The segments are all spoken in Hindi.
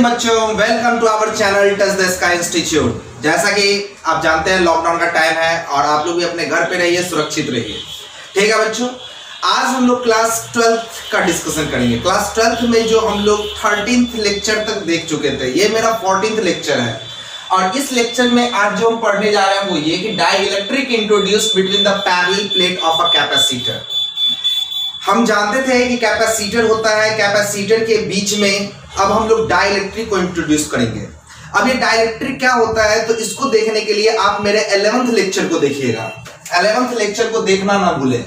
मॉर्निंग बच्चों, welcome to our channel touch the sky institute. जैसा कि आप जानते हैं लॉकडाउन का टाइम है और आप लोग भी अपने घर पे रहिए, सुरक्षित रहिए। ठीक है बच्चों, आज हम लोग क्लास 12th का डिस्कशन करेंगे। क्लास 12th में जो हम लोग 13th लेक्चर तक देख चुके थे, ये मेरा 14th लेक्चर है और इस लेक्चर में आज जो हम पढ़ने जा रहे हैं वो ये कि dielectric introduced between the parallel plate of a capacitor. हम जानते थे कि कैपेसिटर होता है, कैपेसिटर के बीच में अब हम लोग डाइइलेक्ट्रिक को इंट्रोड्यूस करेंगे। अब ये डाइइलेक्ट्रिक क्या होता है तो इसको देखने के लिए आप मेरे 11th लेक्चर को देखिएगा। 11th लेक्चर को देखना ना भूलें।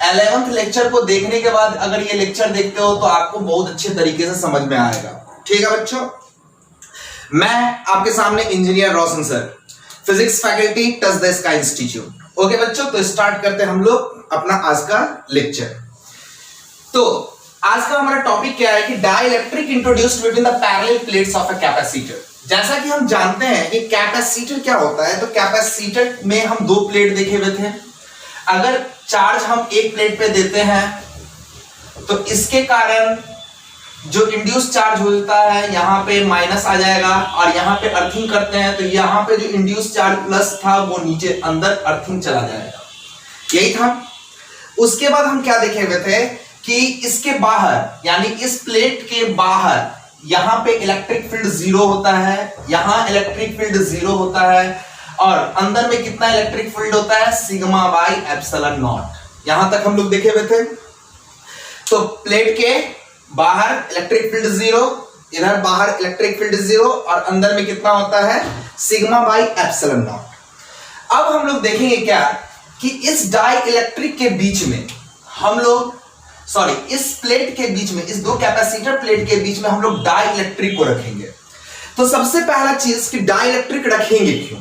11th लेक्चर को देखने के बाद अगर ये लेक्चर देखते हो तो आपको बहुत अच्छे तरीके से समझ में आएगा। ठीक है बच्चों, मैं आपके सामने engineer Roshan sir, physics faculty, touch the sky institute. Okay बच्चों, तो स्टार्ट करते हैं हम लोग अपना आज का लेक्चर। तो आज का हमारा टॉपिक क्या है कि dielectric introduced between the parallel plates of a capacitor. जैसा कि हम जानते हैं कि कैपेसिटर क्या होता है, तो कैपेसिटर में हम दो प्लेट देखे हुए थे। अगर चार्ज हम एक प्लेट पे देते हैं तो इसके कारण जो इंड्यूस चार्ज होता है यहाँ पे माइनस आ जाएगा और यहाँ पे अर्थिंग करते हैं तो यहाँ पे जो इंड्यूस चार्ज प्लस था वो नीचे अंदर अर्थिंग चला जाएगा। यही था। उसके बाद हम क्या देखे हुए थे कि इसके बाहर यानी इस प्लेट के बाहर यहां पे इलेक्ट्रिक फील्ड जीरो होता है, यहां इलेक्ट्रिक फील्ड जीरो होता है और अंदर में कितना इलेक्ट्रिक फील्ड होता है, सिग्मा बाई एप्सिलॉन नॉट। यहां तक हम लोग देखे हुए थे। तो प्लेट के बाहर इलेक्ट्रिक फील्ड जीरो, इधर बाहर इलेक्ट्रिक फील्ड जीरो और अंदर में कितना होता है, सिग्मा बाई एप्सिलॉन नॉट। अब हम लोग देखेंगे क्या कि इस डाइइलेक्ट्रिक के बीच में हम लोग इस प्लेट के बीच में, इस दो कैपेसिटर प्लेट के बीच में हम लोग डाइइलेक्ट्रिक को रखेंगे। तो सबसे पहला चीज कि डाइइलेक्ट्रिक रखेंगे क्यों,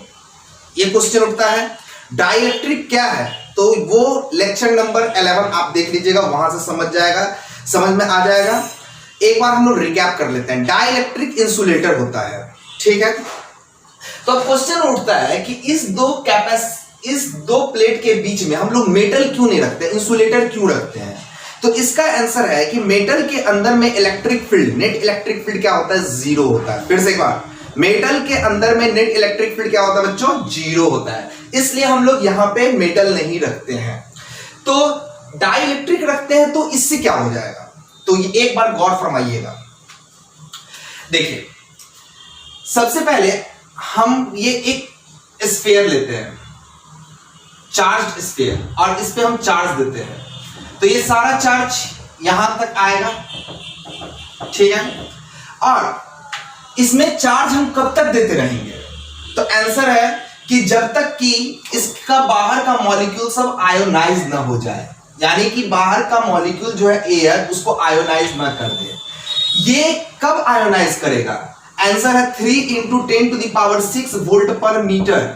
ये क्वेश्चन उठता है। डाइइलेक्ट्रिक क्या है तो वो लेक्चर नंबर 11 आप देख लीजिएगा, वहां से समझ में आ जाएगा। एक बार हम लोग रिकैप कर लेते हैं। डाइइलेक्ट्रिक इंसुलेटर होता है, ठीक है। तो अब क्वेश्चन उठता है कि इस दो प्लेट के बीच में हम लोग मेटल क्यों नहीं रखते, इंसुलेटर क्यों रखते हैं। तो इसका आंसर है कि मेटल के अंदर में electric field, net electric field क्या होता है, जीरो होता है। फिर से एक बार, मेटल के अंदर में नेट इलेक्ट्रिक फील्ड क्या होता है बच्चों, जीरो होता है। इसलिए हम लोग यहां पे मेटल नहीं रखते हैं। तो डाइइलेक्ट्रिक रखते हैं तो इससे क्या हो जाएगा, तो ये एक बार गौर फरमाइएगा। देखिए, सबसे पहले हम ये एक स्फीयर लेते हैं, चार्ज्ड स्फीयर, और इस पे हम चार्ज देते हैं तो ये सारा चार्ज यहां तक आएगा, ठीक है। और इसमें चार्ज हम कब तक देते रहेंगे, तो आंसर है कि जब तक कि इसका बाहर का मॉलिक्यूल सब आयोनाइज ना हो जाए, यानी कि बाहर का मॉलिक्यूल जो है एयर उसको आयोनाइज ना कर दे। ये कब आयोनाइज करेगा, आंसर है 3 × 10⁻⁶ वोल्ट पर मीटर।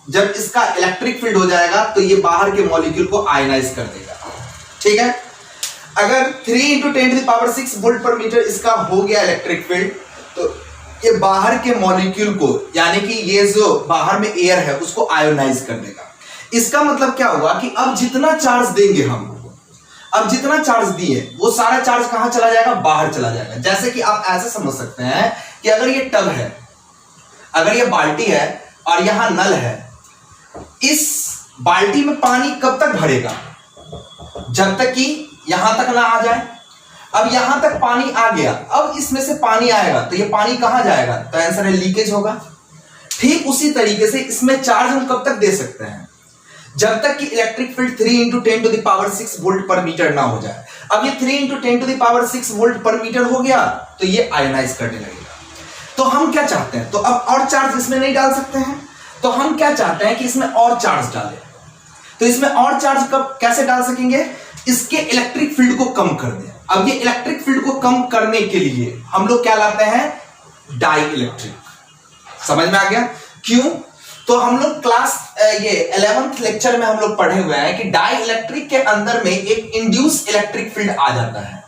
जब इसका इलेक्ट्रिक फील्ड हो जाएगा तो ये बाहर के मॉलिक्यूल को आयोनाइज कर देगा, ठीक है। अगर 3 × 10⁻⁶ वोल्ट पर मीटर इसका हो गया इलेक्ट्रिक फील्ड तो ये बाहर के मॉलिक्यूल को, यानी कि ये जो बाहर में एयर है उसको आयोनाइज कर देगा। इसका मतलब क्या हुआ कि अब जितना चार्ज देंगे हम, अब जितना चार्ज दिए वो सारा चार्ज कहां चला जाएगा, बाहर चला जाएगा। जैसे कि आप ऐसे समझ सकते हैं कि अगर ये टब है, अगर ये बाल्टी है और यहां नल है, इस बाल्टी में पानी कब तक भरेगा, जब तक कि यहां तक ना आ जाए। अब यहां तक पानी आ गया, अब इसमें से पानी आएगा तो ये पानी कहां जाएगा, तो आंसर है लीकेज होगा। ठीक उसी तरीके से इसमें चार्ज हम कब तक दे सकते हैं, जब तक कि इलेक्ट्रिक फील्ड 3 × 10⁻⁶ वोल्ट पर मीटर ना हो जाए। अब ये 3 × 10⁻⁶ वोल्ट पर मीटर हो गया तो ये आयोनाइज करने लगेगा। तो हम क्या चाहते हैं, तो अब और चार्ज इसमें नहीं डाल सकते हैं, तो हम क्या चाहते हैं कि इसमें और चार्ज डालें। तो इसमें और चार्ज कब कैसे डाल सकेंगे, इसके इलेक्ट्रिक फील्ड को कम कर दें। अब ये इलेक्ट्रिक फील्ड को कम करने के लिए हम लोग क्या लाते हैं, डाइइलेक्ट्रिक। समझ में आ गया क्यों, तो हम लोग क्लास ये 11th लेक्चर में हम लोग पढ़े हुए हैं कि डाइइलेक्ट्रिक के अंदर में एक इंड्यूस इलेक्ट्रिक फील्ड आ जाता है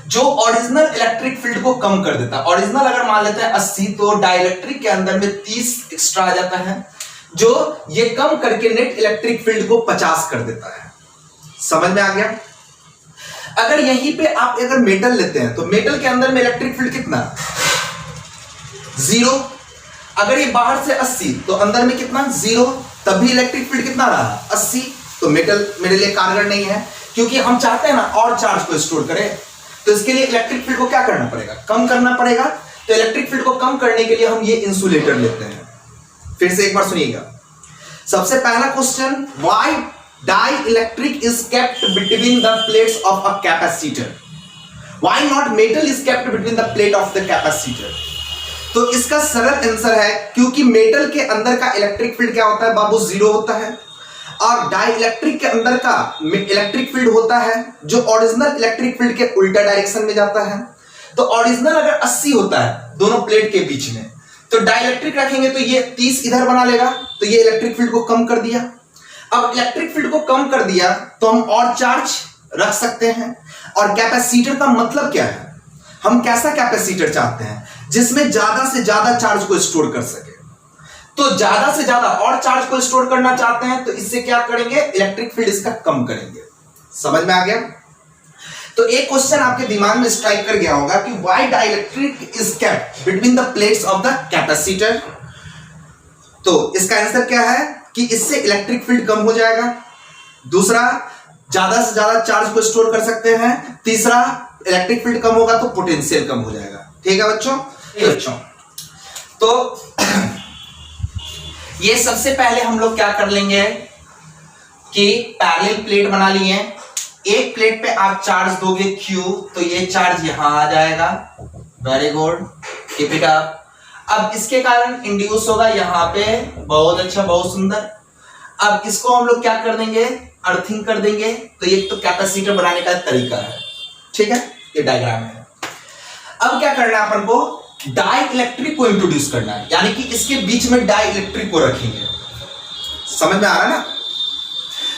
जो ओरिजिनल इलेक्ट्रिक फील्ड को कम कर देता है। ओरिजिनल अगर मान लेते हैं 80 तो डाइइलेक्ट्रिक के अंदर में 30 एक्स्ट्रा आ जाता है, जो ये कम करके नेट इलेक्ट्रिक फील्ड को 50 कर देता है। समझ में आ गया। अगर यहीं पे आप अगर मेटल लेते हैं तो मेटल के अंदर में इलेक्ट्रिक फील्ड कितना, 0। अगर ये बाहर से 80 तो अंदर में कितना 0, तब भी इलेक्ट्रिक फील्ड कितना रहा 80। तो मेटल मेरे लिए कारगर नहीं है, क्योंकि हम चाहते हैं ना और चार्ज को स्टोर करें, तो इसके लिए इलेक्ट्रिक फील्ड को क्या करना पड़ेगा, कम करना पड़ेगा। तो इलेक्ट्रिक फील्ड को कम करने के लिए हम ये इंसुलेटर लेते हैं। फिर से एक बार सुनिएगा। सबसे पहला question, why dielectric is kept between the plates of a capacitor, why not metal is kept between the plate of the capacitor. तो इसका सरल आंसर है क्योंकि मेटल के अंदर का इलेक्ट्रिक फील्ड क्या होता है बाबू, 0 होता है, और डाइइलेक्ट्रिक के अंदर का इलेक्ट्रिक फील्ड होता है जो ओरिजिनल इलेक्ट्रिक फील्ड के उल्टा डायरेक्शन में जाता है। तो ओरिजिनल अगर 80 होता है दोनों प्लेट के बीच में, तो डाइइलेक्ट्रिक रखेंगे तो ये 30 इधर बना लेगा, तो ये इलेक्ट्रिक फील्ड को कम कर दिया। अब इलेक्ट्रिक फील्ड को कम कर दिया तो हम और चार्ज रख सकते हैं। और कैपेसिटर का मतलब क्या है, हम कैसा कैपेसिटर चाहते हैं जिसमें ज्यादा से ज्यादा चार्ज को स्टोर कर सके। तो ज्यादा से ज्यादा और चार्ज को स्टोर करना चाहते हैं, तो इससे क्या करेंगे, इलेक्ट्रिक फील्ड इसका कम करेंगे। समझ में आ गया। तो एक क्वेश्चन आपके दिमाग में स्ट्राइक कर गया होगा कि why dielectric is kept between the plates of the capacitor. तो इसका आंसर क्या है कि इससे इलेक्ट्रिक फील्ड कम हो जाएगा, दूसरा ज्यादा से ज्यादा चार्ज को स्टोर कर सकते हैं, तीसरा इलेक्ट्रिक फील्ड कम होगा तो पोटेंशियल कम हो जाएगा। ठीक है बच्चों। तो ये सबसे पहले हम लोग क्या कर लेंगे कि पैरेलल प्लेट बना लिए। एक प्लेट पे आप चार्ज दोगे Q, तो ये चार्ज यहां आ जाएगा। Very good, keep it up. अब इसके कारण इंड्यूस होगा यहां पे, बहुत अच्छा, बहुत सुंदर। अब इसको हम लोग क्या कर देंगे, अर्थिंग कर देंगे। तो ये तो कैपेसिटर बनाने का तरीका है। ठीक है, ये डायग्राम है। अब क्या करना है अपन को, डाइइलेक्ट्रिक को इंट्रोड्यूस करना है, यानी कि इसके बीच में डाइइलेक्ट्रिक को रखेंगे। समझ में आ रहा है ना।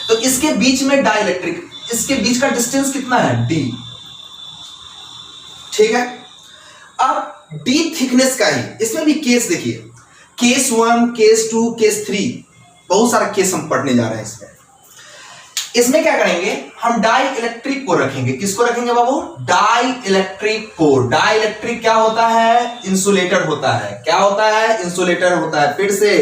तो इसके बीच में डाइइलेक्ट्रिक, इसके बीच का डिस्टेंस कितना है d। ठीक है, अब d थिकनेस का ही, इसमें भी केस देखिए, केस 1, केस 2, केस 3, बहुत सारा केस हम पढ़ने जा रहे हैं इसमें। इसमें क्या करेंगे, हम डाइइलेक्ट्रिक को रखेंगे। किसको रखेंगे बाबू, डाइइलेक्ट्रिक को। डाइइलेक्ट्रिक क्या होता है, इंसुलेटर होता है। क्या होता है, इंसुलेटर होता है। फिर से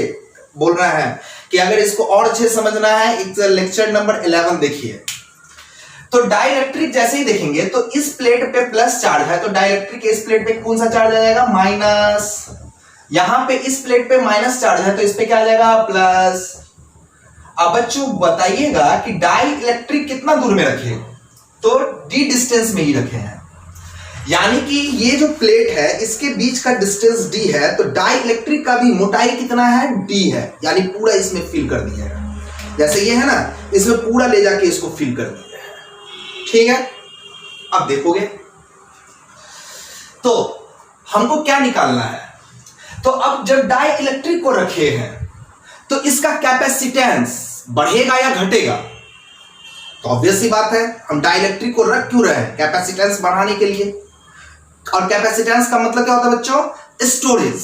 बोल रहा है कि अगर इसको और अच्छे समझना है, लेक्चर नंबर 11 देखिए। तो डाइइलेक्ट्रिक जैसे ही देखेंगे तो इस प्लेट पे प्लस चार्ज है, तो डाइइलेक्ट्रिक के इस प्लेट पे कौन सा चार्ज आ जाएगा, माइनस। यहां पे इस प्लेट पे माइनस चार्ज है, तो इस पे क्या आ जाएगा, प्लस। अब बच्चों बताइएगा कि डाइइलेक्ट्रिक कितना दूर में रखे, तो d डिस्टेंस में ही रखे हैं। यानी कि ये जो प्लेट है इसके बीच का डिस्टेंस d है, तो डाइइलेक्ट्रिक का भी मोटाई कितना है, d है। यानी पूरा इसमें फिल कर दिया है, जैसे ये है ना, इसमें पूरा ले जाके इसको फिल कर दिया है। ठीक है, अब देखोगे तो हमको क्या निकालना है। तो अब जब डाइइलेक्ट्रिक को रखे हैं तो इसका कैपेसिटेंस बढ़ेगा या घटेगा, तो ऑब्वियस सी बात है हम डाइइलेक्ट्रिक को रख क्यों रहे हैं, कैपेसिटेंस बढ़ाने के लिए। और कैपेसिटेंस का मतलब क्या होता है बच्चों, स्टोरेज,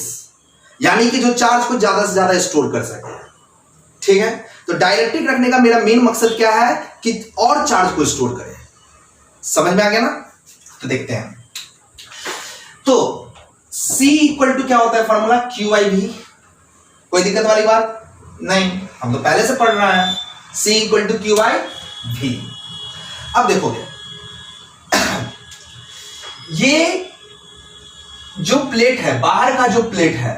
यानी कि जो चार्ज को ज्यादा से ज्यादा स्टोर कर सके। ठीक है, तो डाइइलेक्ट्रिक रखने का मेरा मेन मकसद क्या है कि और चार्ज को स्टोर करे। समझ में आ गया ना। तो देखते हैं, तो C इक्वल टू क्या होता है फॉर्मूला, QIV। कोई दिक्कत वाली बात नहीं, हम तो पहले से पढ़ रहे हैं। C equal to QIV। अब देखोगे ये जो प्लेट है, बाहर का जो प्लेट है,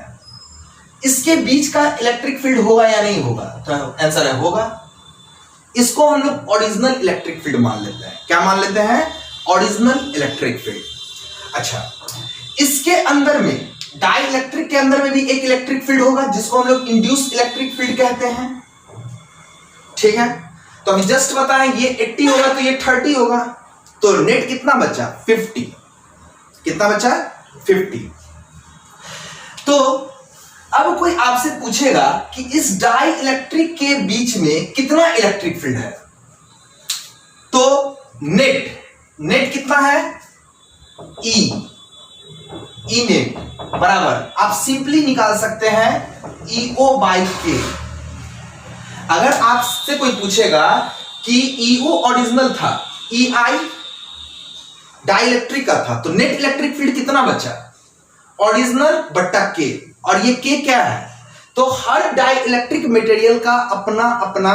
इसके बीच का इलेक्ट्रिक फील्ड होगा या नहीं होगा, तो आंसर है होगा। इसको हम लोग ओरिजिनल इलेक्ट्रिक फील्ड मान लेते हैं। क्या मान लेते हैं, ओरिजिनल इलेक्ट्रिक फील्ड। अच्छा, इसके अंदर में, डाइइलेक्ट्रिक के अंदर में भी एक इलेक्ट्रिक फील्ड होगा जिसको हम लोग इंड्यूस इलेक्ट्रिक फील्ड कहते हैं। ठीक है, तो अभी जस्ट बताएं, ये 80 होगा तो ये 30 होगा, तो नेट कितना बचा, 50। कितना बचा, 50। तो अब कोई आपसे पूछेगा कि इस डाइइलेक्ट्रिक के बीच में कितना इलेक्ट्रिक फील्ड है, तो नेट कितना है, ई नेट बराबर आप सिंपली निकाल सकते हैं EO बाई K। अगर आपसे कोई पूछेगा कि EO ओरिजिनल था, EI डाइइलेक्ट्रिक का था, तो नेट इलेक्ट्रिक फील्ड कितना बचा, ओरिजिनल बट्टा के, और ये के क्या है? तो हर डाई इलेक्ट्रिक मटेरियल का अपना अपना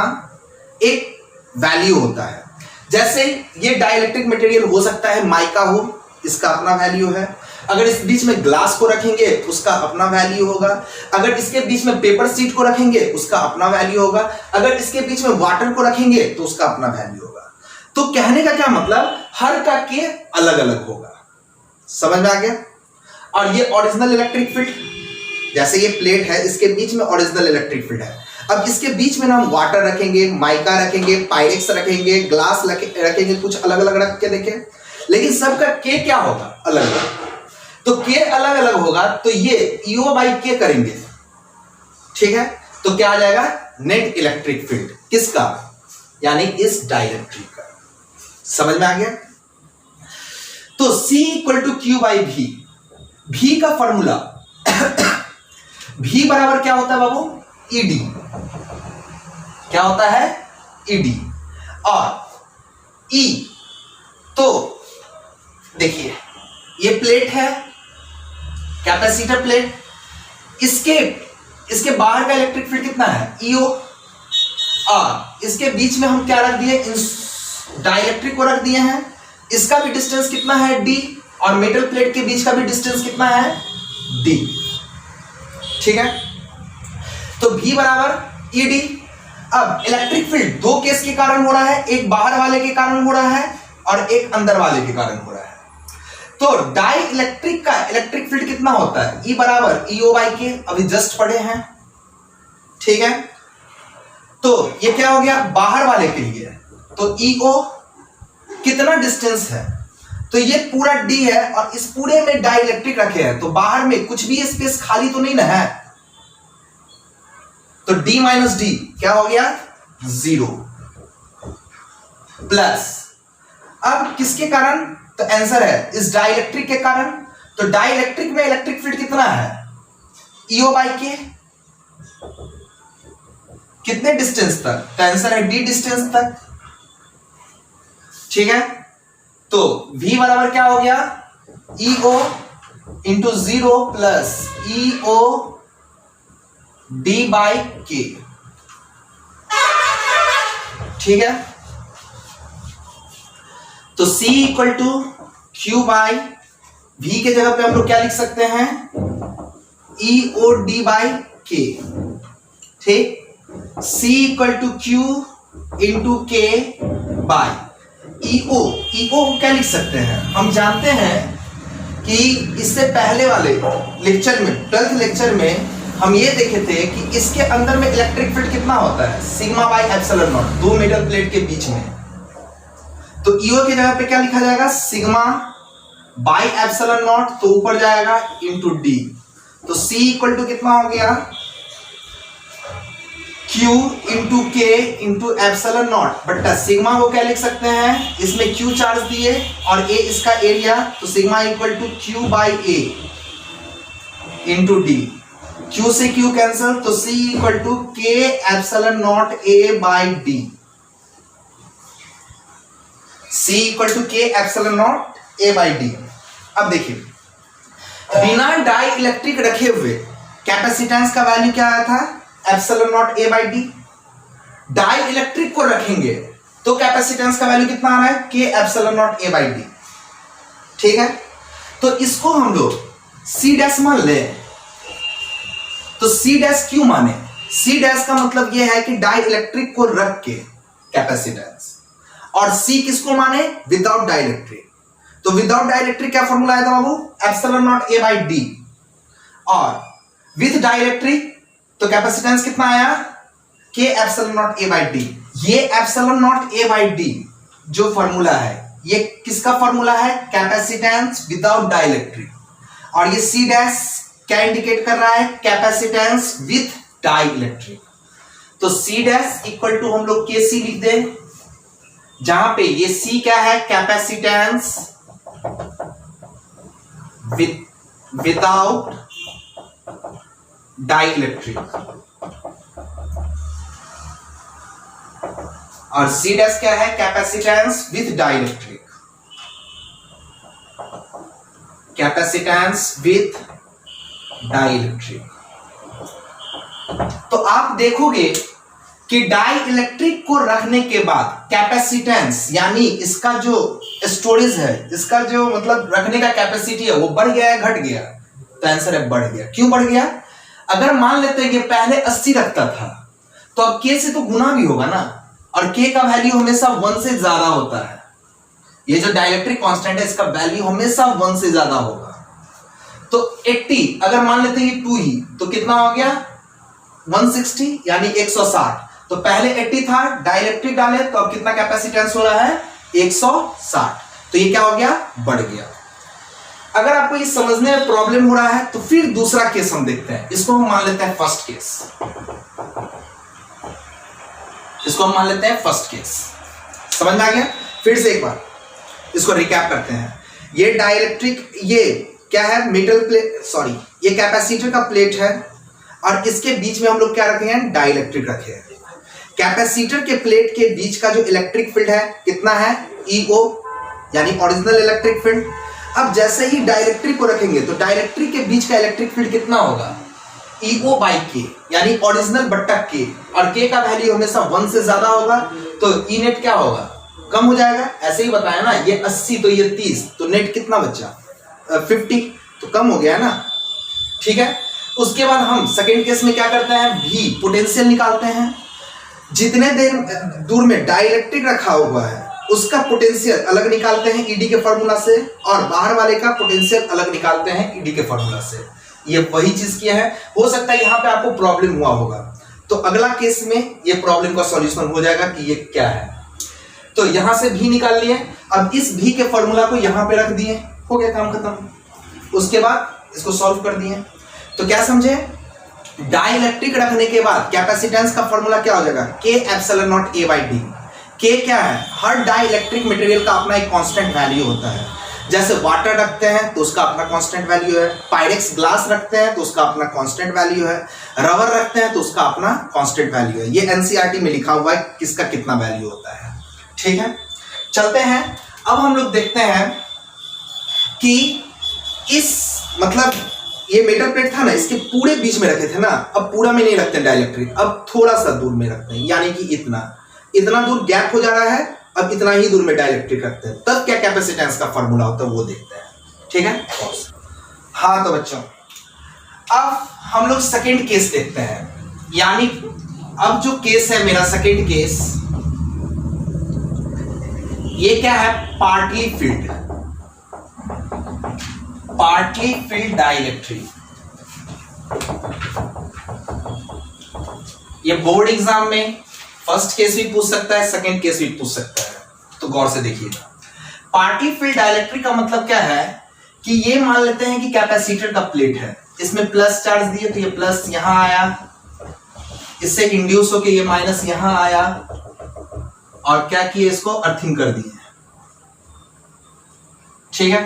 एक वैल्यू होता है। जैसे ये डाई इलेक्ट्रिक मटेरियल हो सकता है माइका हो, इसका अपना वैल्यू है। अगर इस बीच में ग्लास को रखेंगे उसका अपना वैल्यू होगा। अगर इसके बीच में पेपर शीट को रखेंगे उसका अपना वैल्यू होगा। अगर इसके बीच में वाटर को रखेंगे तो उसका अपना वैल्यू होगा। तो कहने का क्या मतलब, हर का के अलग अलग होगा। समझ में आ गया? और ये ओरिजिनल इलेक्ट्रिक फील्ड, जैसे ये प्लेट है इसके बीच में ओरिजिनल इलेक्ट्रिक फील्ड है। अब इसके बीच में ना हम वाटर रखेंगे, माइका रखेंगे, पायरेक्स रखेंगे, ग्लास रखेंगे, कुछ अलग अलग रख के देखें, लेकिन सबका के क्या होगा? अलग अलग। तो के अलग अलग होगा तो ये ईओ बाई के करेंगे, ठीक है? तो क्या आ जाएगा? Net electric field. किसका? यानी इस डाइलेक्ट्रिक का। समझ में आ गया? तो C equal to Q by V, V का फॉर्मूला भी बराबर क्या होता है बाबू? ईडी। क्या होता है? ईडी। और ई, तो देखिए ये प्लेट है, कैपेसिटर प्लेट, इसके बाहर का इलेक्ट्रिक फील्ड कितना है? ईओ। और इसके बीच में हम क्या रख दिए? डाइलेक्ट्रिक को रख दिए हैं। इसका भी डिस्टेंस कितना है? डी। और मेटल प्लेट के बीच का भी डिस्टेंस कितना है? डी। ठीक है? तो V बराबर ईडी। अब इलेक्ट्रिक फील्ड दो केस के कारण हो रहा है, एक बाहर वाले के कारण हो रहा है और एक अंदर वाले के कारण हो रहा है। तो डाई इलेक्ट्रिक का इलेक्ट्रिक फील्ड कितना होता है? E बराबर ईओ बाई के, अभी जस्ट पढ़े हैं, ठीक है? तो ये क्या हो गया? बाहर वाले के लिए तो ईओ कितना डिस्टेंस है? तो ये पूरा D है और इस पूरे में डाई इलेक्ट्रिक रखे हैं, तो बाहर में कुछ भी स्पेस खाली तो नहीं ना है। तो D माइनस डी क्या हो गया? 0 प्लस, अब किसके कारण? तो आंसर है इस डाइलेक्ट्रिक के कारण। तो डाइलेक्ट्रिक में इलेक्ट्रिक फील्ड कितना है? ईओ बाई के। कितने डिस्टेंस तक? तो आंसर है D डिस्टेंस तक, ठीक है? तो V बराबर क्या हो गया? E O into 0 plus E O D by K, ठीक है? तो C equal to Q by V के जगह पे हम लोग क्या लिख सकते हैं? ईओ डी बाई के, ठीक? C equal to Q into K by E O. E O क्या लिख सकते हैं? हम जानते हैं कि इससे पहले वाले लेक्चर में, 12th लेक्चर में हम ये देखे थे कि इसके अंदर में इलेक्ट्रिक फील्ड कितना होता है? सिग्मा बाई एप्सिलॉन नॉट, दो मेटल प्लेट के बीच में। तो ईओ की जगह पे क्या लिखा जाएगा? सिग्मा बाई एप्सिलॉन नॉट, तो ऊपर जाएगा इंटू डी। तो C इक्वल टू कितना हो गया? Q इंटू के इंटू एप्सिलॉन नॉट बट्टा सिग्मा को क्या लिख सकते हैं? इसमें Q चार्ज दिए और A इसका एरिया, तो sigma equal to Q by A into D. Q से Q कैंसिल, तो C equal to K epsilon naught A by D. C equal to K epsilon naught A by D. अब देखिए, बिना डाई इलेक्ट्रिक रखे हुए कैपेसिटेंस का वैल्यू क्या आया था? Epsilon naught A by D. Dielectric को रखेंगे तो कैपेसिटेंस का वैल्यू कितना आ रहा है? K epsilon naught A by D, ठीक है? तो इसको हम लोग C डैश मान ले। तो C डैश क्यों माने? C डैश का मतलब यह है कि डाई इलेक्ट्रिक को रख के कैपेसिटेंस, और C किसको माने? Without dielectric. तो विदाउट डाई इलेक्ट्रिक क्या फॉर्मूला आया था बाबू? Epsilon naught A by D. और विद डाई इलेक्ट्रिक तो कैपेसिटेंस कितना आया? K epsilon naught A by D. ये epsilon naught A by D जो फॉर्मूला है, ये किसका फॉर्मूला है? Capacitance without dielectric. और ये C डैश क्या इंडिकेट कर रहा है? Capacitance with dielectric. तो C डैश इक्वल टू हम लोग KC लिख दें, जहां पे ये C क्या है? कैपेसिटेंस विदाउट डाई इलेक्ट्रिक, और C डैश क्या है? Capacitance with dielectric. Capacitance with dielectric. तो आप देखोगे कि डाई इलेक्ट्रिक को रखने के बाद कैपेसिटेंस यानी इसका जो स्टोरेज है, इसका जो मतलब रखने का कैपेसिटी है वो बढ़ गया है घट गया? तो आंसर है बढ़ गया। क्यों बढ़ गया? अगर मान लेते हैं कि पहले 80 रखता था तो अब k से तो गुना भी होगा ना, और k का वैल्यू हमेशा 1 से ज्यादा होता है। ये जो डाइलेक्ट्रिक कांस्टेंट है इसका वैल्यू हमेशा 1 से ज्यादा होगा। तो 80 अगर मान लेते हैं 2 ही, तो कितना हो गया 160 यानी 160। तो पहले 80 था, डाइलेक्ट्रिक डाले तो अब कितना कैपेसिटेंस हो रहा है 160। तो ये क्या हो गया बढ़ गया। अगर आपको ये समझने में प्रॉब्लम हो रहा है तो फिर दूसरा केस हम देखते हैं। इसको हम मान लेते हैं फर्स्ट केस। इसको हम मान लेते हैं फर्स्ट केस। समझ में आ गया? फिर से एक बार इसको रिकैप करते हैं। ये डाइलेक्ट्रिक, ये क्या है मेटल प्लेट, सॉरी ये कैपेसिटर का प्लेट है और इसके बीच में हम लोग क्या रखे हैं डाइलेक्ट्रिक रखे हैं। कैपेसिटर के प्लेट के बीच का जो इलेक्ट्रिक फील्ड है कितना है EO यानी ओरिजिनल इलेक्ट्रिक फील्ड। अब जैसे ही डाइलेक्ट्रिक को रखेंगे तो डाइलेक्ट्रिक के बीच का इलेक्ट्रिक फील्ड कितना होगा EO बाई K यानी ओरिजिनल बट्टा K, और K का वैल्यू हमेशा 1 से ज्यादा होगा तो E नेट क्या होगा कम हो जाएगा। ऐसे ही बताया ना, ये 80 तो ये 30, तो नेट कितना बचा 50, तो कम हो गया ना। ठीक है, उसके बाद हम सेकेंड केस में क्या करते हैं V पोटेंशियल निकालते हैं। जितने देर दूर में डाइलेक्ट्रिक रखा हुआ है उसका पोटेंशियल अलग निकालते हैं ED के फॉर्मूला से, और बाहर वाले का पोटेंशियल अलग निकालते हैं ED के फॉर्मूला से। ये वही चीज किया है। हो सकता है यहाँ पे आपको प्रॉब्लम हुआ होगा, तो अगला केस में ये प्रॉब्लम का सॉल्यूशन हो जाएगा कि ये क्या है। तो यहां से V निकाल लिए, अब इस V के फॉर्मूला को यहाँ पे रख दिए, हो गया काम खत्म। उसके बाद इसको सॉल्व कर दिए। तो क्या समझे, डाइलेक्ट्रिक रखने के बाद कैपेसिटेंस का फॉर्मूला क्या हो जाएगा K epsilon naught A by D। K क्या है, हर डाइलेक्ट्रिक मटेरियल का अपना एक कांस्टेंट वैल्यू होता है। जैसे वाटर रखते हैं तो उसका अपना कांस्टेंट वैल्यू है, पायरेक्स ग्लास रखते हैं तो उसका अपना कांस्टेंट वैल्यू है, रबर रखते हैं तो उसका अपना कांस्टेंट वैल्यू है। ये NCERT में लिखा हुआ है किसका कितना वैल्यू होता है। ठीक है, चलते हैं। अब हम लोग देखते हैं कि इस मतलब ये मेटल प्लेट था ना, इसके पूरे बीच में रखे थे ना, अब पूरा में नहीं रखते डाइलेक्ट्रिक, अब थोड़ा सा दूर में रखते हैं, यानी कि इतना दूर गैप हो जा रहा है, अब इतना ही दूर में डाइलेक्ट्रिक रखते हैं। तब क्या कैपेसिटेंस का फॉर्मूला होता है वो देखते हैं। ठीक है, हाँ तो बच्चों अब हम लोग सेकेंड केस देखते हैं। यानी अब जो केस है मेरा सेकेंड केस, ये क्या है पार्टली फील्ड डाइलेक्ट्रिक। ये बोर्ड एग्जाम में फर्स्ट केस भी पूछ सकता है, सेकंड केस भी पूछ सकता है, तो गौर से देखिएगा। पार्टली फील्ड डाइलेक्ट्रिक का मतलब क्या है कि ये मान लेते हैं कि कैपेसिटर का प्लेट है, इसमें प्लस चार्ज दिए तो ये प्लस यहां आया, इससे इंड्यूस होके ये माइनस यहां आया, और क्या किए इसको अर्थिंग कर दिए। ठीक है,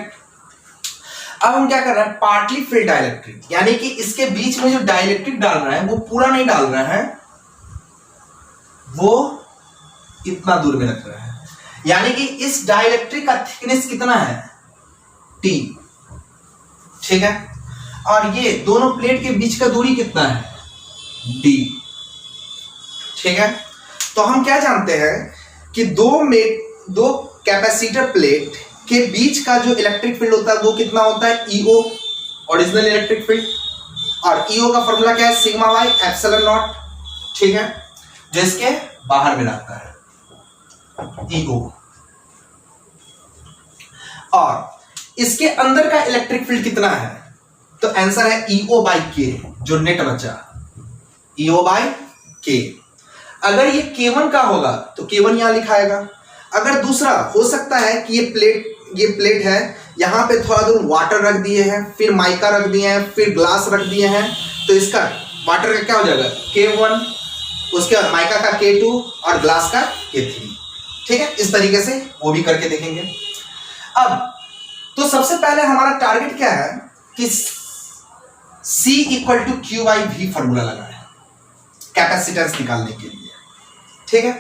अब हम क्या कर रहे हैं पार्टली फील्ड डाइलेक्ट्रिक, यानी कि इसके बीच में जो डाइलेक्ट्रिक डाल रहा है वो पूरा नहीं डाल रहा है, वो इतना दूर में रख रहा है। यानी कि इस डाइलेक्ट्रिक का थिकनेस कितना है T। ठीक है, और ये दोनों प्लेट के बीच का दूरी कितना है D। ठीक है, तो हम क्या जानते हैं कि दो कैपेसिटर प्लेट के बीच का जो इलेक्ट्रिक फील्ड होता है वो कितना होता है EO ओरिजिनल इलेक्ट्रिक फील्ड, और EO का फॉर्मूला क्या है सिग्मा बाई एप्सिलॉन नॉट। ठीक है, जो इसके बाहर में रहता है EO, और इसके अंदर का इलेक्ट्रिक फील्ड कितना है, तो आंसर है EO बाई K, जो नेट बचा EO बाई K। अगर ये K1 का होगा तो K1 यहां लिखाएगा। अगर दूसरा हो सकता है कि ये प्लेट है, यहां पे थोड़ा दूर वाटर रख दिए हैं, फिर माइका रख दिए हैं, फिर ग्लास रख दिए हैं, तो इसका वाटर का क्या हो जाएगा K1, उसके बाद माइका का K2 और ग्लास का K3। ठीक है, इस तरीके से वो भी करके देखेंगे। अब तो सबसे पहले हमारा टारगेट क्या है कि C equal to Q by V formula लगाए कैपेसिटेंस निकालने के लिए। ठीक है,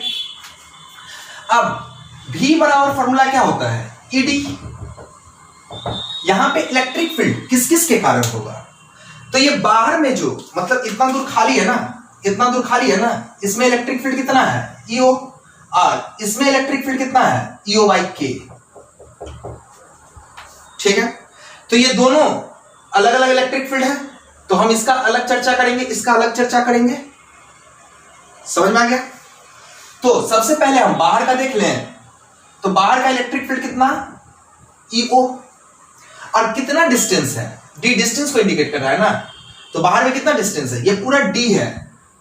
अब V बराबर फॉर्मूला क्या होता है ED। यहां पे इलेक्ट्रिक फील्ड किस किस के कारण होगा, तो ये बाहर में जो मतलब इतना दूर खाली है ना, इतना दूर खाली है ना, इसमें इलेक्ट्रिक फील्ड कितना है ईओ, और इसमें इलेक्ट्रिक फील्ड कितना है ईओ बाई के। ठीक है, तो ये दोनों अलग अलग इलेक्ट्रिक फील्ड है, तो हम इसका अलग चर्चा करेंगे, इसका अलग चर्चा करेंगे। समझ में आ गया? तो सबसे पहले हम बाहर का देख लें, तो बाहर का इलेक्ट्रिक फील्ड कितना ईओ, और कितना डिस्टेंस है, डी डिस्टेंस को इंडिकेट कर रहा है ना, तो बाहर में कितना डिस्टेंस है, ये पूरा डी है,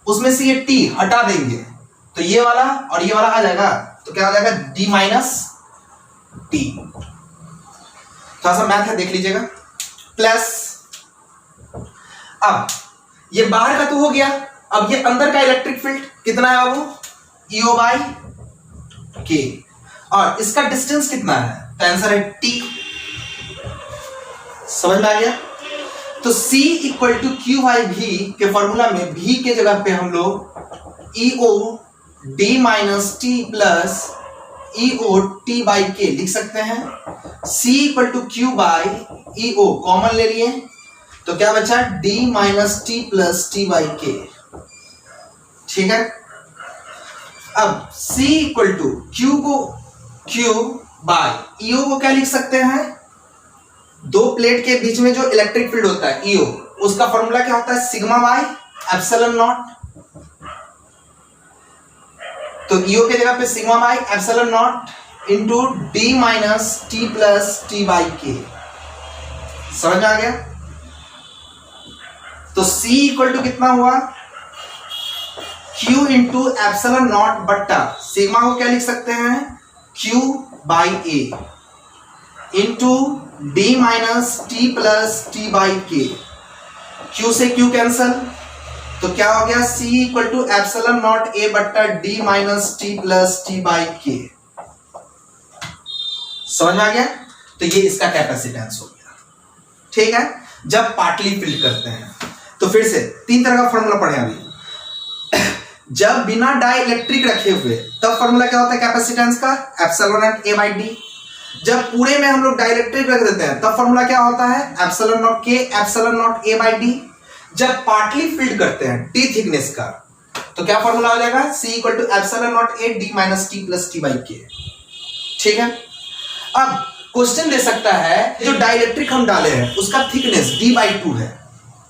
उसमें से ये टी हटा देंगे तो ये वाला और ये वाला आ जाएगा, तो क्या हो जाएगा डी माइनस टी। थोड़ा सा मैथ है देख लीजिएगा, प्लस अब ये बाहर का तो हो गया, अब ये अंदर का इलेक्ट्रिक फील्ड कितना है बाबू ईओ बाई के, और इसका डिस्टेंस कितना है, तो आंसर है टी। समझ में आ गया? तो C equal to Q by V के फॉर्मूला में भी के जगह पे हम लोग E O D minus T plus E O T by K लिख सकते हैं। C equal to Q by E O common ले लिए, तो क्या बचा D minus T plus T by K. ठीक है, अब C इक्वल टू क्यू को क्यू बाई ईओ को क्या लिख सकते हैं, दो प्लेट के बीच में जो इलेक्ट्रिक फील्ड होता है ईओ, उसका फॉर्मूला क्या होता है सिग्मा बाई एप्सिलॉन नॉट, तो ईओ के जगह पे sigma by epsilon not into D minus T plus T by K. समझ में आ गया? तो C इक्वल टू कितना हुआ Q इंटू एप्सिलॉन नॉट बट्टा सिग्मा को क्या लिख सकते हैं Q by A into D minus T plus T by K. Q से Q कैंसल, तो क्या हो गया C equal to epsilon naught A बट्टा D minus T plus T by K. समझ में आ गया? तो ये इसका कैपेसिटेंस हो गया। ठीक है, जब पार्टली फिल्ड करते हैं तो फिर से तीन तरह का फॉर्मूला पढ़े अभी। जब बिना डाई इलेक्ट्रिक रखे हुए तब फॉर्मूला क्या होता है कैपेसिटेंस का epsilon naught A by D. जब पूरे में हम लोग डाइलेक्ट्रिक रख देते हैं तब फॉर्मूला क्या होता है एप्सिलॉन नॉट के epsilon naught A by D. जब पार्टली फिल्ड करते हैं टी थिकनेस का तो क्या फॉर्मूला हो जाएगा C equal to epsilon naught A D minus T plus T by K. ठीक है, अब क्वेश्चन दे सकता है जो डाइलेक्ट्रिक हम डाले हैं उसका थिकनेस d बाई 2 है,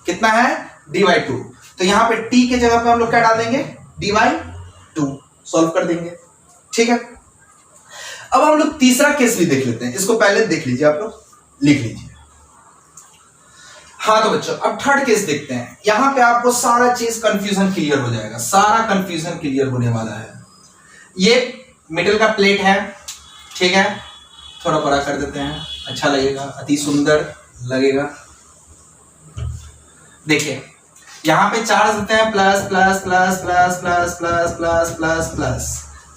कितना है d बाई 2, तो यहां पे t के जगह पे हम लोग क्या डाल देंगे d बाई 2, सॉल्व कर देंगे। ठीक है, अब हम लोग तीसरा केस भी देख लेते हैं, इसको पहले देख लीजिए, आप लोग लिख लीजिए। हाँ तो बच्चों अब थर्ड केस देखते हैं, यहां पे आपको सारा चीज कंफ्यूजन क्लियर हो जाएगा, सारा कंफ्यूजन क्लियर होने वाला है। ये मिडिल का प्लेट है, ठीक है, थोड़ा बड़ा कर देते हैं, अच्छा लगेगा, अति सुंदर लगेगा। देखिए यहां पे चार्ज देते हैं plus plus plus plus plus plus plus plus plus,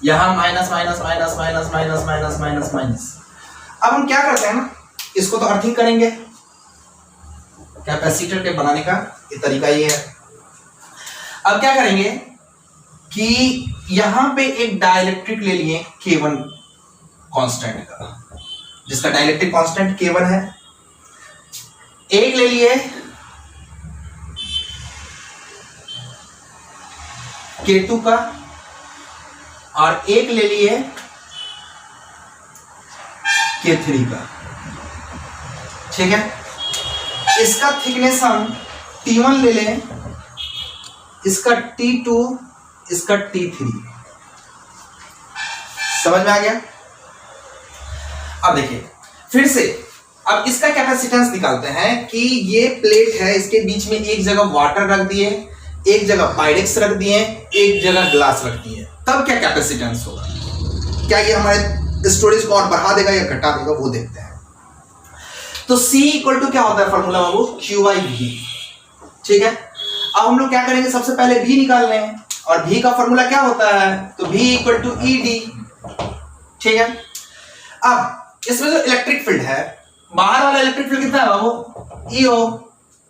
यहां minus minus minus minus minus minus minus minus. अब हम क्या करते हैं ना, इसको तो अर्थिंग करेंगे, कैपेसिटर के बनाने का ये तरीका ये है। अब क्या करेंगे कि यहां पे एक डाइलेक्ट्रिक ले लिए K1 कांस्टेंट का, जिसका डाइलेक्ट्रिक कांस्टेंट K1 है, एक ले लिए K2 का, और एक ले लिए K3 का। ठीक है, इसका थिकनेस हम T1 ले लें, इसका T2, इसका T3। समझ में आ गया? अब देखिए फिर से, अब इसका कैपेसिटेंस निकालते हैं कि ये प्लेट है, इसके बीच में एक जगह वाटर रख दिए, एक जगह पाइरेक्स रख दिए, एक जगह ग्लास रख दिए, तब क्या कैपेसिटेंस होगा, क्या ये हमारे स्टोरेज को और बढ़ा देगा या घटा देगा, वो देखते हैं। तो C इक्वल टू क्या होता है formula Babu Q by V। ठीक है, अब हम लोग क्या करेंगे, सबसे पहले V निकाल लें, और V का फॉर्मूला क्या होता है, तो V इक्वल टू ED। ठीक है, अब इसमें जो इलेक्ट्रिक फील्ड है, बाहर वाला इलेक्ट्रिक फील्ड कितना है बाबू EO,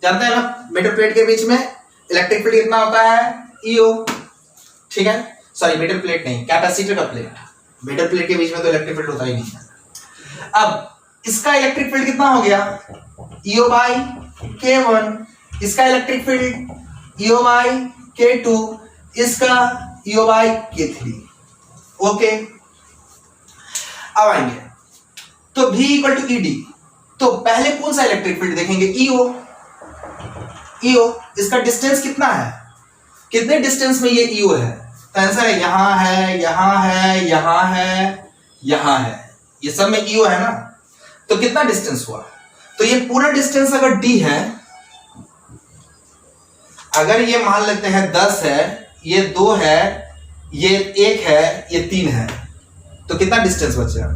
जानते हैं ना, मेटल प्लेट के बीच में इलेक्ट्रिक फील्ड कितना होता है EO। ठीक है, सॉरी मेटल प्लेट नहीं, कैपेसिटर का प्लेट, मेटल प्लेट के बीच में तो इलेक्ट्रिक फील्ड होता ही नहीं है। अब इसका इलेक्ट्रिक फील्ड कितना हो गया EO बाई K1 इसका electric field EO by K2, इसका ईओ बाई K3। ओके, अब आएंगे तो V इक्वल टू ED। तो पहले कौन सा इलेक्ट्रिक फील्ड देखेंगे? ईओ। इसका डिस्टेंस कितना है, कितने डिस्टेंस में ये ईओ है? तो आंसर है यहां है, यहां है, यहां है, यहां है, ये सब में ईओ है ना। तो कितना डिस्टेंस हुआ? तो ये पूरा डिस्टेंस अगर d है, अगर ये मान लेते हैं 10 है, ये 2 है, ये 1 है, ये 3 है, तो कितना डिस्टेंस बचा?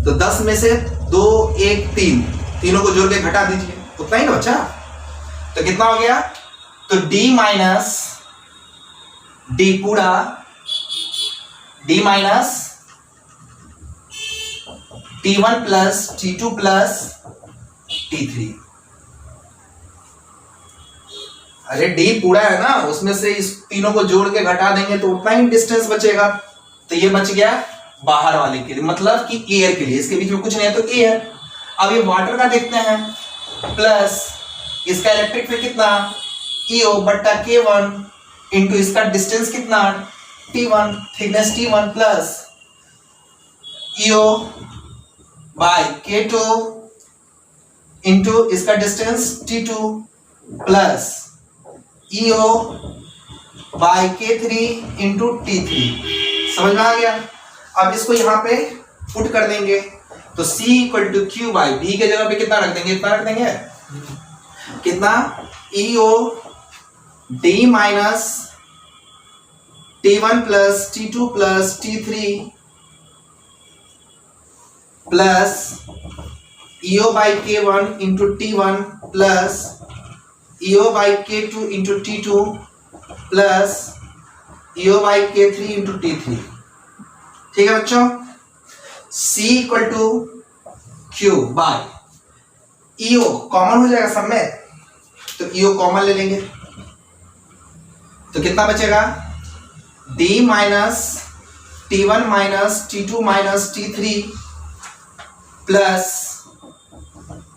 तो 10 में से 2, 1, 3, तीनों को जोड़ के घटा दीजिए, उतना ही ना बचा। तो कितना हो गया? तो d माइनस d पूरा, d minus T1 plus T2 plus T3। अरे d पूरा है ना, उसमें से इस तीनों को जोड़ के घटा देंगे तो उतना ही डिस्टेंस बचेगा। तो ये बच गया बाहर वाले के लिए, मतलब कि एयर के लिए, इसके बीच में कुछ नहीं है तो एयर। अब ये वाटर का देखते हैं, प्लस इसका इलेक्ट्रिक फील्ड कितना? ईओ बट्टा K1 इंटू इसका डिस्टेंस कितना? T1, thickness T1 plus E O by K2 into इसका distance T2 plus E O by K3 into T3। समझ में आ गया? अब इसको यहां पे पुट कर देंगे तो C equal to Q by B के जगह पे कितना रख देंगे? इतना रख देंगे, कितना? E O D minus T1 plus T2 plus T3 plus E O by K1 into T1 plus E O by K2 into T2 plus E O by K3 into T3। ठीक है बच्चों, C equal to Q by E O common हो जाएगा सब में, तो ईओ कॉमन ले लेंगे तो कितना बचेगा? D minus T1 minus T2 minus T3 plus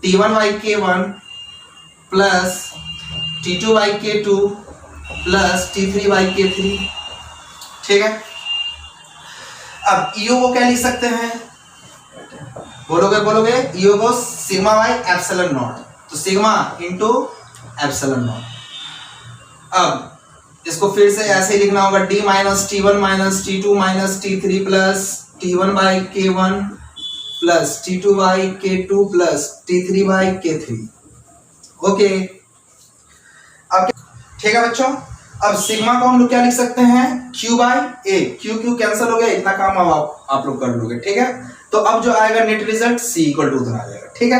T1 by K1 plus T2 by K2 plus T3 by K3। ठीक है, अब ईओ को क्या लिख सकते हैं? बोलोगे ईओ को सिग्मा बाई एप्सिलॉन नॉट, तो सिग्मा इंटू एप्सिलॉन नॉट। अब इसको फिर से ऐसे ही लिखना होगा, D minus T1 minus T2 minus T3 plus T1 by K1 plus T2 by K2 plus T3 by K3। Okay, अब ठीक है बच्चों, अब सिग्मा को हम लोग क्या लिख सकते हैं? Q by A। Q cancel हो गया, इतना काम अब आप लोग कर लोगे। ठीक है, तो अब जो आएगा net result C equal to उतना आ जाएगा। ठीक है,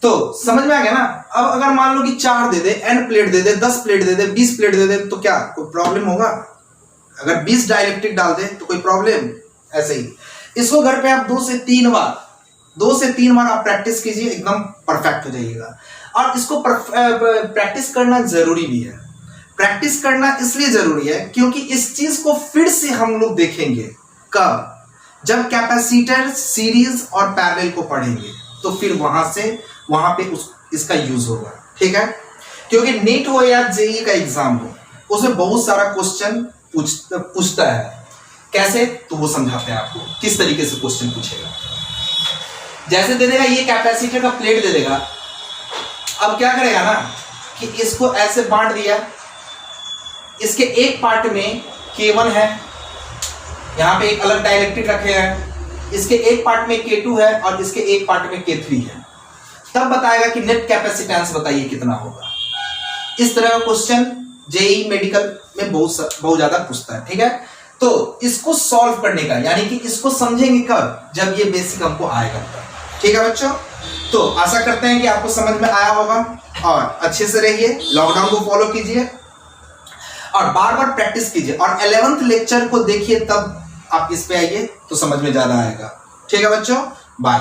तो समझ में आ गया ना? अब अगर मान लो कि 4 दे दे, n प्लेट दे दे, 10 प्लेट दे दे, 20 प्लेट दे दे, तो क्या कोई प्रॉब्लम होगा? अगर 20 डाइलेक्ट्रिक डाल दे तो कोई प्रॉब्लम? ऐसे ही इसको घर पे आप 2 से 3 बार आप प्रैक्टिस कीजिए, एकदम परफेक्ट हो जाइएगा। और इसको प्रैक्टिस करना जरूरी भी है। प्रैक्टिस करना इसलिए जरूरी है क्योंकि इस चीज को फिर से हम लोग देखेंगे कब? जब कैपेसिटर सीरीज और पैरेलल को पढ़ेंगे, तो फिर वहां पे इसका यूज होगा। ठीक है, क्योंकि नीट हो या जेईई का एग्जाम हो, उसमें बहुत सारा क्वेश्चन पूछता है। कैसे? तो वो समझाते हैं आपको किस तरीके से क्वेश्चन पूछेगा। जैसे दे देगा ये कैपेसिटर का प्लेट दे देगा, अब क्या करेगा ना कि इसको ऐसे बांट दिया, इसके एक पार्ट में K1 है, यहां पे एक अलग डाइलेक्ट्रिक रखे हैं, इसके एक पार्ट में K2 है और इसके एक पार्ट में K3 है। तब बताएगा कि नेट कैपेसिटेंस बताइए कितना होगा। इस तरह का क्वेश्चन जेईई मेडिकल में बहुत ज्यादा पूछता है। ठीक है, तो इसको सॉल्व करने का, यानी कि इसको समझेंगे कब? जब ये बेसिक हमको आएगा तब। ठीक है बच्चों, तो आशा करते हैं कि आपको समझ में आया होगा और अच्छे से रहिए, लॉकडाउन को फॉलो कीजिए और बार बार प्रैक्टिस कीजिए। और 11th लेक्चर को देखिए, तब आप इस पे आइए तो समझ में ज्यादा आएगा। ठीक है बच्चों, बाय।